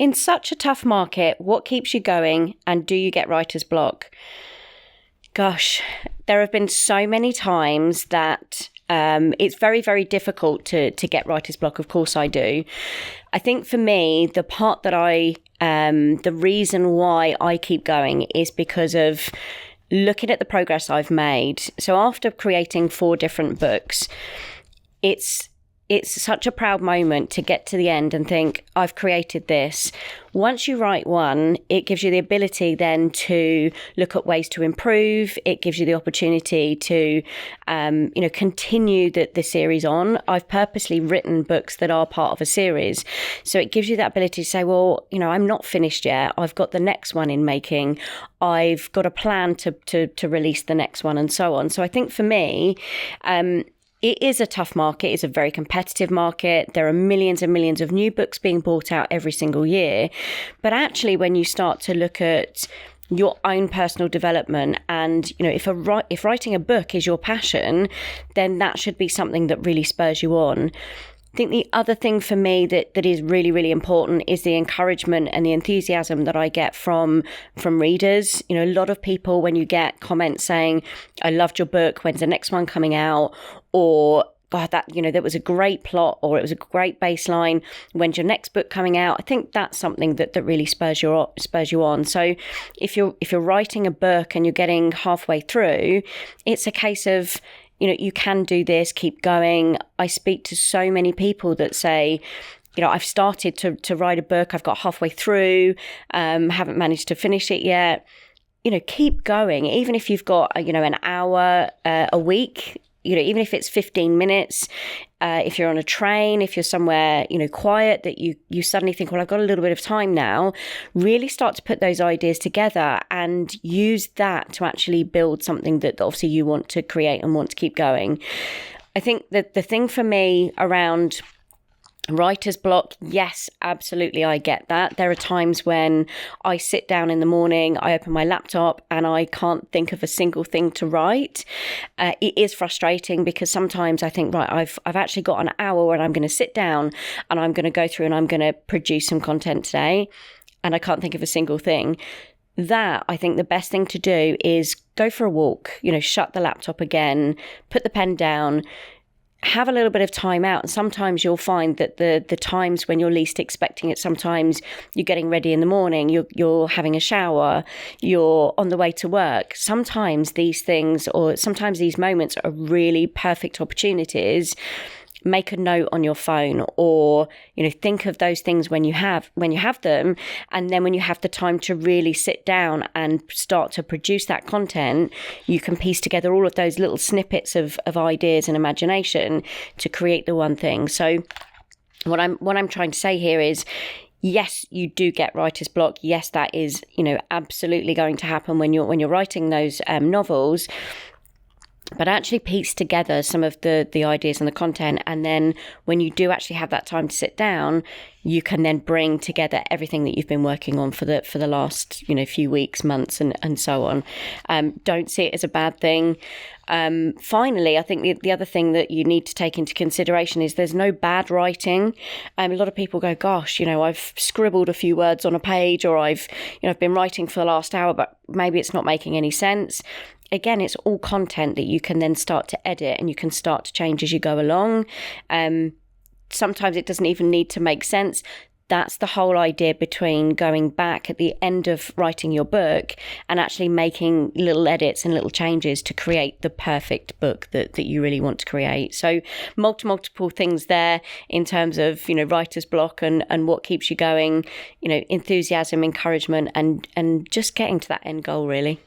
In such a tough market, what keeps you going, and do you get writer's block? Gosh, there have been so many times that it's very, very difficult to get writer's block. Of course I do. I think for me, the part that the reason why I keep going is because of looking at the progress I've made. So after creating 4 different books, it's such a proud moment to get to the end and think, I've created this. Once you write one, it gives you the ability then to look at ways to improve. It gives you the opportunity to, continue the series on. I've purposely written books that are part of a series. So it gives you that ability to say, well, I'm not finished yet. I've got the next one in making. I've got a plan to release the next one and so on. So I think for me, it is a tough market. It's a very competitive market. There are millions and millions of new books being bought out every single year. But actually, when you start to look at your own personal development and, if writing a book is your passion, then that should be something that really spurs you on. I think the other thing for me that is really, really important is the encouragement and the enthusiasm that I get from readers. A lot of people, when you get comments saying, I loved your book, when's the next one coming out? Or, God, that was a great plot, or it was a great baseline, when's your next book coming out? I think that's something that really spurs you on. So if you're writing a book and you're getting halfway through, it's a case of, you can do this, keep going. I speak to so many people that say, I've started to write a book, I've got halfway through, haven't managed to finish it yet. Keep going. Even if you've got, an hour a week, even if it's 15 minutes, if you're on a train, if you're somewhere, quiet, that you suddenly think, well, I've got a little bit of time now, really start to put those ideas together and use that to actually build something that obviously you want to create and want to keep going. I think that the thing for me around writer's block, yes, absolutely, I get that. There are times when I sit down in the morning, I open my laptop and I can't think of a single thing to write. It is frustrating because sometimes I think, right, I've actually got an hour where I'm going to sit down and I'm going to go through and I'm going to produce some content today, and I can't think of a single thing. That, I think the best thing to do is go for a walk, shut the laptop again, put the pen down, have a little bit of time out. And sometimes you'll find that the times when you're least expecting it, sometimes you're getting ready in the morning, you're having a shower, you're on the way to work. Sometimes these things, or sometimes these moments, are really perfect opportunities. Make a note on your phone, or think of those things when you have them, and then when you have the time to really sit down and start to produce that content, you can piece together all of those little snippets of ideas and imagination to create the one thing. So what I'm trying to say here is, yes, you do get writer's block. Yes, that is absolutely going to happen when you're writing those novels. But actually piece together some of the ideas and the content. And then when you do actually have that time to sit down, you can then bring together everything that you've been working on for the last, few weeks, months, and so on. Don't see it as a bad thing. Finally, I think the other thing that you need to take into consideration is there's no bad writing. A lot of people go, gosh, I've scribbled a few words on a page, or I've been writing for the last hour, but maybe it's not making any sense. Again, it's all content that you can then start to edit and you can start to change as you go along. Sometimes it doesn't even need to make sense. That's the whole idea between going back at the end of writing your book and actually making little edits and little changes to create the perfect book that you really want to create. So multiple things there in terms of, writer's block and what keeps you going, enthusiasm, encouragement, and just getting to that end goal, really.